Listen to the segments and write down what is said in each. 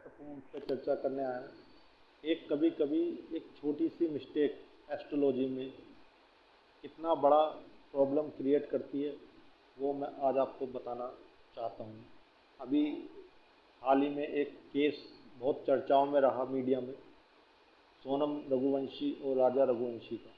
महत्वपूर्ण पे चर्चा करने आया हूँ। एक कभी कभी एक छोटी सी मिस्टेक एस्ट्रोलॉजी में कितना बड़ा प्रॉब्लम क्रिएट करती है, वो मैं आज आपको बताना चाहता हूँ। अभी हाल ही में एक केस बहुत चर्चाओं में रहा मीडिया में, सोनम रघुवंशी और राजा रघुवंशी का।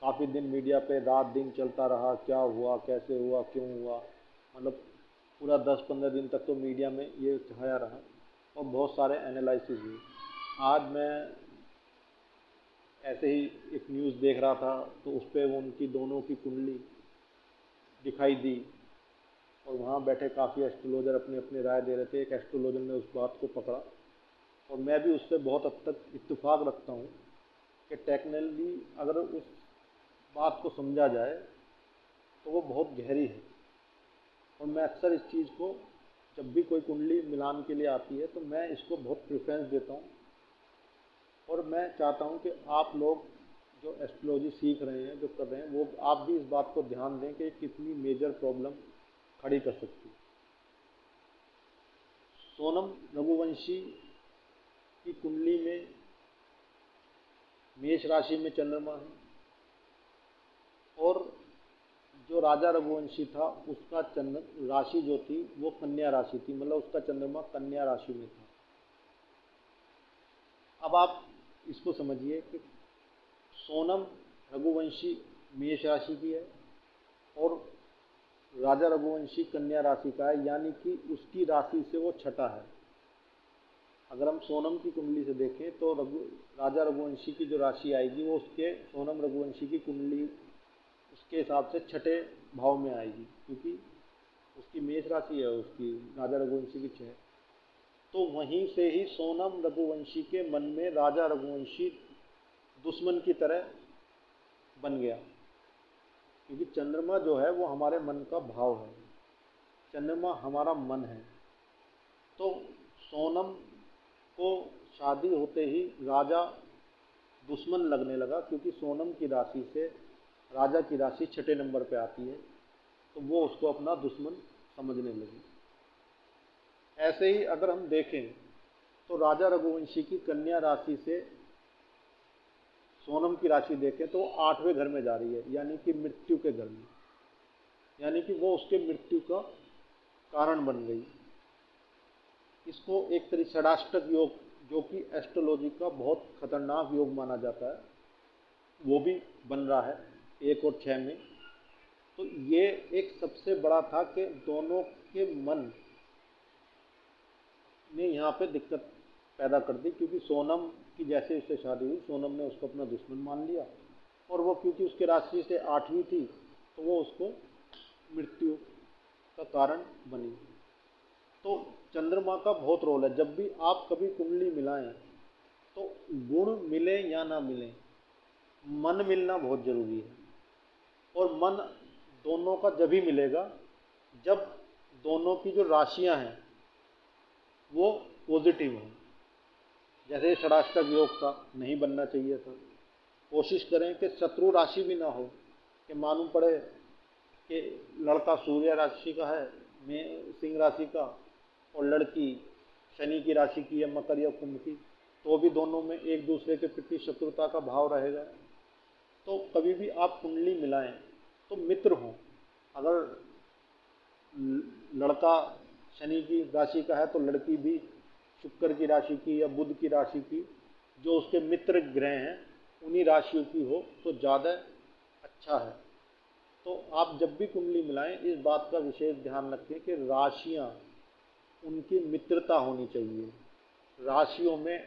काफ़ी दिन मीडिया पे रात दिन चलता रहा, क्या हुआ, कैसे हुआ, क्यों हुआ, मतलब पूरा 10-15 दिन तक तो मीडिया में ये छाया रहा और बहुत सारे एनालिसिस हुए। आज मैं ऐसे ही एक न्यूज़ देख रहा था तो उस पर उनकी दोनों की कुंडली दिखाई दी और वहाँ बैठे काफ़ी एस्ट्रोलॉजर अपने अपने राय दे रहे थे। एक एस्ट्रोलॉजर ने उस बात को पकड़ा और मैं भी उससे बहुत हद तक इत्तेफाक रखता हूँ कि टेक्निकली अगर उस बात को समझा जाए तो वो बहुत गहरी है। और मैं अक्सर इस चीज़ को, जब भी कोई कुंडली मिलान के लिए आती है तो मैं इसको बहुत प्रेफरेंस देता हूँ। और मैं चाहता हूँ कि आप लोग जो एस्ट्रोलॉजी सीख रहे हैं, जो कर रहे हैं, वो आप भी इस बात को ध्यान दें कि कितनी मेजर प्रॉब्लम खड़ी कर सकती है। सोनम रघुवंशी की कुंडली में मेष राशि में चंद्रमा है और जो राजा रघुवंशी था उसका चंद्र राशि जो थी वो कन्या राशि थी, मतलब उसका चंद्रमा कन्या राशि में था। अब आप इसको समझिए कि सोनम रघुवंशी मेष राशि की है और राजा रघुवंशी कन्या राशि का है, यानी कि उसकी राशि से वो छठा है। अगर हम सोनम की कुंडली से देखें तो राजा रघुवंशी की जो राशि आएगी वो उसके सोनम रघुवंशी की कुंडली उसके हिसाब से छठे भाव में आएगी, क्योंकि उसकी मेष राशि है, उसकी राजा रघुवंशी की 6। तो वहीं से ही सोनम रघुवंशी के मन में राजा रघुवंशी दुश्मन की तरह बन गया, क्योंकि चंद्रमा जो है वो हमारे मन का भाव है, चंद्रमा हमारा मन है। तो सोनम को शादी होते ही राजा दुश्मन लगने लगा, क्योंकि सोनम की राशि से राजा की राशि छठे नंबर पे आती है, तो वो उसको अपना दुश्मन समझने लगी। ऐसे ही अगर हम देखें तो राजा रघुवंशी की कन्या राशि से सोनम की राशि देखें तो 8वें घर में जा रही है, यानी कि मृत्यु के घर में, यानी कि वो उसके मृत्यु का कारण बन गई। इसको एक तरह षडाष्टक योग, जो कि एस्ट्रोलॉजी का बहुत खतरनाक योग माना जाता है, वो भी बन रहा है 1 और 6 में। तो ये एक सबसे बड़ा था कि दोनों के मन ने यहाँ पे दिक्कत पैदा कर दी, क्योंकि सोनम की जैसे उससे शादी हुई, सोनम ने उसको अपना दुश्मन मान लिया और वो क्योंकि उसके राशि से 8वीं थी तो वो उसको मृत्यु का कारण बनी। तो चंद्रमा का बहुत रोल है। जब भी आप कभी कुंडली मिलाएं तो गुण मिले या ना मिले, मन मिलना बहुत जरूरी है। और मन दोनों का जब ही मिलेगा जब दोनों की जो राशियां हैं वो पॉजिटिव हों। जैसे षडाष्टक योग था, नहीं बनना चाहिए था। कोशिश करें कि शत्रु राशि भी ना हो, कि मालूम पड़े कि लड़का सूर्य राशि का है, में सिंह राशि का, और लड़की शनि की राशि की है, मकर या कुंभ की, तो भी दोनों में एक दूसरे के प्रति शत्रुता का भाव रहेगा। तो कभी भी आप कुंडली मिलाएं तो मित्र हों। अगर लड़का शनि की राशि का है तो लड़की भी शुक्र की राशि की या बुध की राशि की, जो उसके मित्र ग्रह हैं उन्हीं राशियों की हो तो ज़्यादा अच्छा है। तो आप जब भी कुंडली मिलाएं इस बात का विशेष ध्यान रखें कि राशियां उनकी मित्रता होनी चाहिए, राशियों में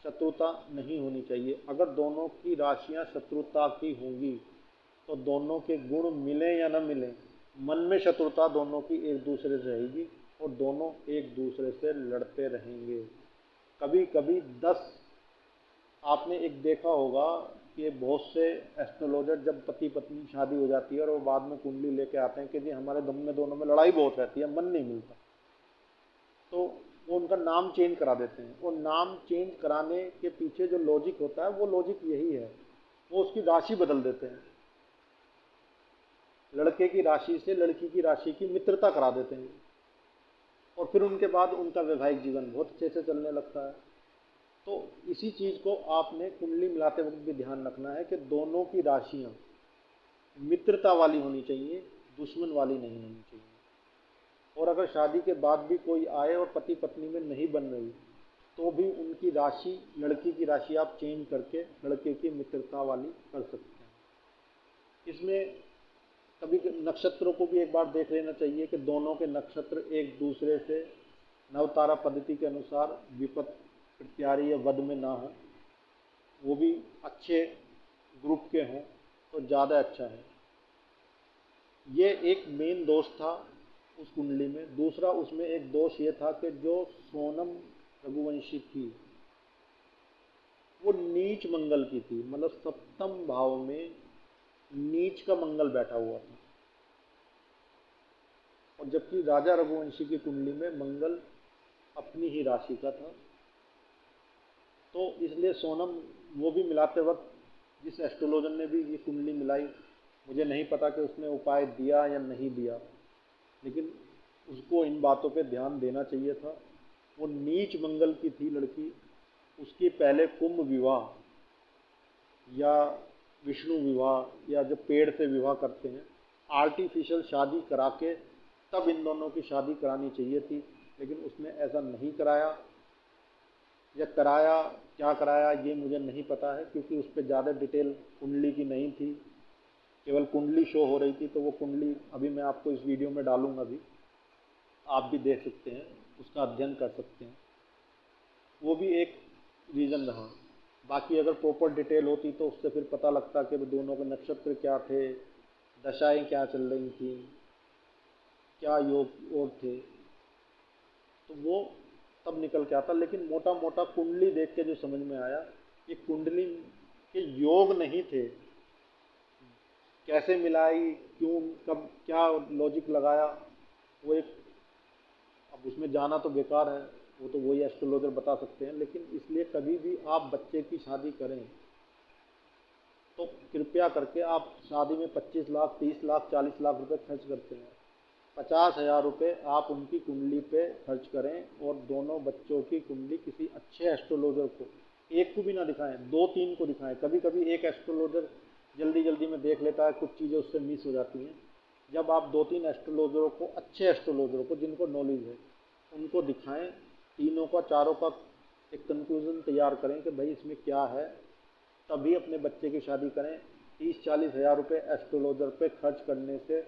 शत्रुता नहीं होनी चाहिए। अगर दोनों की राशियां शत्रुता की होंगी तो दोनों के गुण मिले या न मिले, मन में शत्रुता दोनों की एक दूसरे से रहेगी और दोनों एक दूसरे से लड़ते रहेंगे। कभी कभी 10, आपने एक देखा होगा कि बहुत से एस्ट्रोलॉजर जब पति पत्नी शादी हो जाती है और वो बाद में कुंडली लेके आते हैं कि जी हमारे दम में दोनों में लड़ाई बहुत रहती है, मन नहीं मिलता, तो वो उनका नाम चेंज करा देते हैं। और नाम चेंज कराने के पीछे जो लॉजिक होता है वो लॉजिक यही है, वो उसकी राशि बदल देते हैं, लड़के की राशि से लड़की की राशि की मित्रता करा देते हैं। और फिर उनके बाद उनका वैवाहिक जीवन बहुत अच्छे से चलने लगता है। तो इसी चीज़ को आपने कुंडली मिलाते वक्त भी ध्यान रखना है कि दोनों की राशियाँ मित्रता वाली होनी चाहिए, दुश्मन वाली नहीं होनी चाहिए। और अगर शादी के बाद भी कोई आए और पति पत्नी में नहीं बन रही, तो भी उनकी राशि, लड़की की राशि आप चेंज करके लड़के की मित्रता वाली कर सकते हैं। इसमें कभी नक्षत्रों को भी एक बार देख लेना चाहिए कि दोनों के नक्षत्र एक दूसरे से नवतारा पद्धति के अनुसार विपत, प्रत्यारी या वध में ना हो, वो भी अच्छे ग्रुप के हों तो ज़्यादा अच्छा है। ये एक मेन दोष था उस कुंडली में। दूसरा उसमें एक दोष ये था कि जो सोनम रघुवंशी थी वो नीच मंगल की थी, मतलब सप्तम भाव में नीच का मंगल बैठा हुआ था। और जबकि राजा रघुवंशी की कुंडली में मंगल अपनी ही राशि का था। तो इसलिए सोनम, वो भी मिलाते वक्त जिस एस्ट्रोलॉजर ने भी ये कुंडली मिलाई, मुझे नहीं पता कि उसने उपाय दिया या नहीं दिया, लेकिन उसको इन बातों पे ध्यान देना चाहिए था। वो नीच मंगल की थी लड़की। उसकी पहले कुंभ विवाह या विष्णु विवाह या जो पेड़ से विवाह करते हैं, आर्टिफिशियल शादी करा के तब इन दोनों की शादी करानी चाहिए थी, लेकिन उसने ऐसा नहीं कराया। या कराया, क्या कराया ये मुझे नहीं पता है, क्योंकि उस पर ज़्यादा डिटेल कुंडली की नहीं थी, केवल कुंडली शो हो रही थी। तो वो कुंडली अभी मैं आपको इस वीडियो में डालूंगा, भी आप भी देख सकते हैं, उसका अध्ययन कर सकते हैं। वो भी एक रीज़न रहा। बाकी अगर प्रॉपर डिटेल होती तो उससे फिर पता लगता कि दोनों के नक्षत्र क्या थे, दशाएं क्या चल रही थी, क्या योग और थे, तो वो तब निकल के आता। लेकिन मोटा मोटा कुंडली देख के जो समझ में आया, ये कुंडली के योग नहीं थे। कैसे मिलाई, क्यों, कब, क्या लॉजिक लगाया, वो एक, अब उसमें जाना तो बेकार है, वो तो वही एस्ट्रोलॉजर बता सकते हैं। लेकिन इसलिए कभी भी आप बच्चे की शादी करें तो कृपया करके, आप शादी में 25 लाख, 30 लाख, 40 लाख रुपए खर्च करते हैं, 50,000 रुपये आप उनकी कुंडली पे खर्च करें। और दोनों बच्चों की कुंडली किसी अच्छे एस्ट्रोलॉजर को, एक को भी ना दिखाएं, दो तीन को दिखाएं। कभी कभी एक एस्ट्रोलॉजर जल्दी जल्दी में देख लेता है, कुछ चीज़ें उससे मिस हो जाती हैं। जब आप दो तीन एस्ट्रोलॉजरों को, अच्छे एस्ट्रोलॉजरों को जिनको नॉलेज है, उनको दिखाएं, तीनों का, चारों का एक कंक्लूजन तैयार करें कि भाई इसमें क्या है, तभी अपने बच्चे की शादी करें। 30-40 हज़ार रुपये एस्ट्रोलॉजर पे खर्च करने से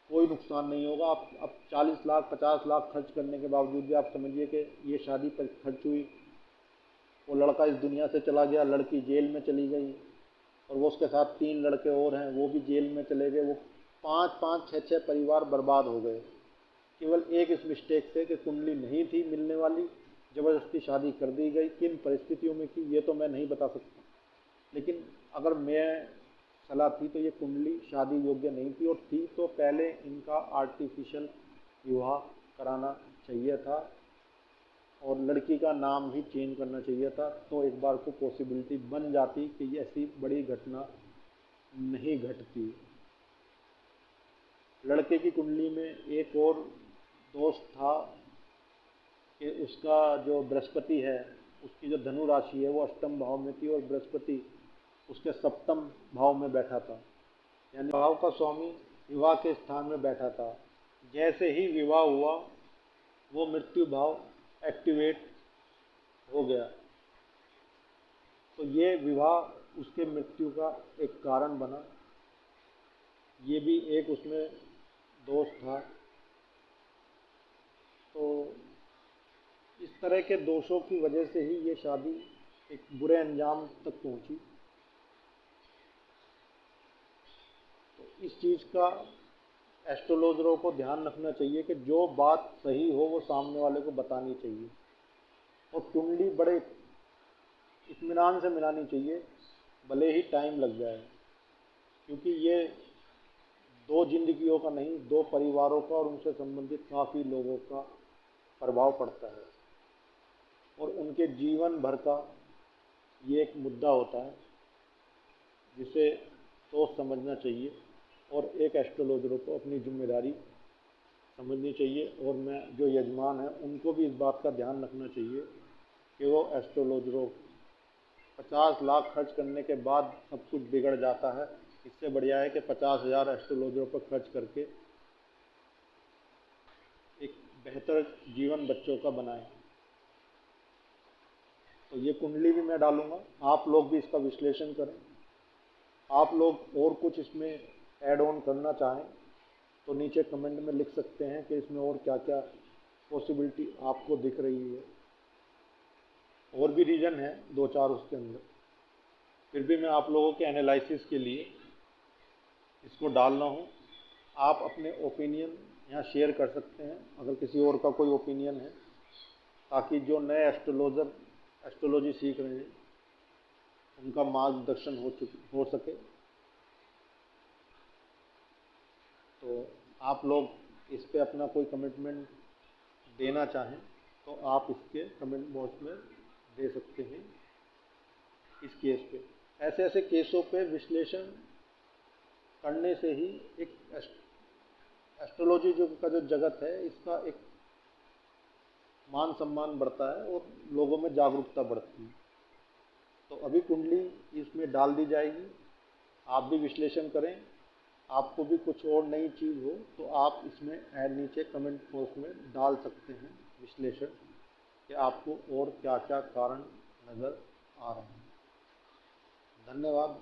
कोई नुकसान नहीं होगा। आप अब 40 लाख, 50 लाख खर्च करने के बावजूद भी आप समझिए कि ये शादी पर खर्च हुई, वो लड़का इस दुनिया से चला गया, लड़की जेल में चली गई, और वो उसके साथ 3 लड़के और हैं, वो भी जेल में चले गए। वो 5-5, 6-6 परिवार बर्बाद हो गए, केवल एक इस मिस्टेक से कि कुंडली नहीं थी मिलने वाली, ज़बरदस्ती शादी कर दी गई। किन परिस्थितियों में की ये तो मैं नहीं बता सकता, लेकिन अगर मैं सलाह थी तो ये कुंडली शादी योग्य नहीं थी, और थी तो पहले इनका आर्टिफिशियल विवाह कराना चाहिए था, और लड़की का नाम भी चेंज करना चाहिए था। तो एक बार को पॉसिबिलिटी बन जाती कि ये ऐसी बड़ी घटना नहीं घटती। लड़के की कुंडली में एक और दोष था कि उसका जो बृहस्पति है, उसकी जो धनु राशि है वो अष्टम भाव में थी, और बृहस्पति उसके सप्तम भाव में बैठा था, यानी भाव का स्वामी विवाह के स्थान में बैठा था। जैसे ही विवाह हुआ, वो मृत्यु भाव एक्टिवेट हो गया, तो ये विवाह उसके मृत्यु का एक कारण बना। ये भी एक उसमें दोष था। तो इस तरह के दोषों की वजह से ही ये शादी एक बुरे अंजाम तक पहुंची। तो इस चीज़ का एस्ट्रोलॉजरों को ध्यान रखना चाहिए कि जो बात सही हो वो सामने वाले को बतानी चाहिए, और कुंडली बड़े इत्मीनान से मिलानी चाहिए, भले ही टाइम लग जाए, क्योंकि ये दो जिंदगियों का नहीं, दो परिवारों का और उनसे संबंधित काफ़ी लोगों का प्रभाव पड़ता है, और उनके जीवन भर का ये एक मुद्दा होता है जिसे सोच समझना चाहिए, और एक एस्ट्रोलॉजरों को अपनी जिम्मेदारी समझनी चाहिए, और मैं जो यजमान है उनको भी इस बात का ध्यान रखना चाहिए कि वो एस्ट्रोलॉजरों 50 लाख खर्च करने के बाद सब कुछ बिगड़ जाता है। इससे बढ़िया है कि 50,000 एस्ट्रोलॉजरों पर खर्च करके एक बेहतर जीवन बच्चों का बनाएं। तो ये कुंडली भी मैं डालूंगा, आप लोग भी इसका विश्लेषण करें। आप लोग और कुछ इसमें ऐड ऑन करना चाहें तो नीचे कमेंट में लिख सकते हैं कि इसमें और क्या क्या पॉसिबिलिटी आपको दिख रही है। और भी रीजन है दो चार उसके अंदर, फिर भी मैं आप लोगों के एनालिसिस के लिए इसको डाल रहा हूँ। आप अपने ओपिनियन यहाँ शेयर कर सकते हैं अगर किसी और का कोई ओपिनियन है, ताकि जो नए एस्ट्रोलॉजी सीख रहे हैं उनका मार्गदर्शन हो सके। तो आप लोग इस पे अपना कोई कमिटमेंट देना चाहें तो आप इसके कमेंट बॉक्स में दे सकते हैं। इस केस पे, ऐसे ऐसे केसों पे विश्लेषण करने से ही एक एस्ट्रोलॉजी जो का जो जगत है इसका एक मान सम्मान बढ़ता है और लोगों में जागरूकता बढ़ती है। तो अभी कुंडली इसमें डाल दी जाएगी, आप भी विश्लेषण करें। आपको भी कुछ और नई चीज़ हो तो आप इसमें नीचे कमेंट बॉक्स में डाल सकते हैं विश्लेषण, कि आपको और क्या क्या कारण नज़र आ रहे हैं। धन्यवाद।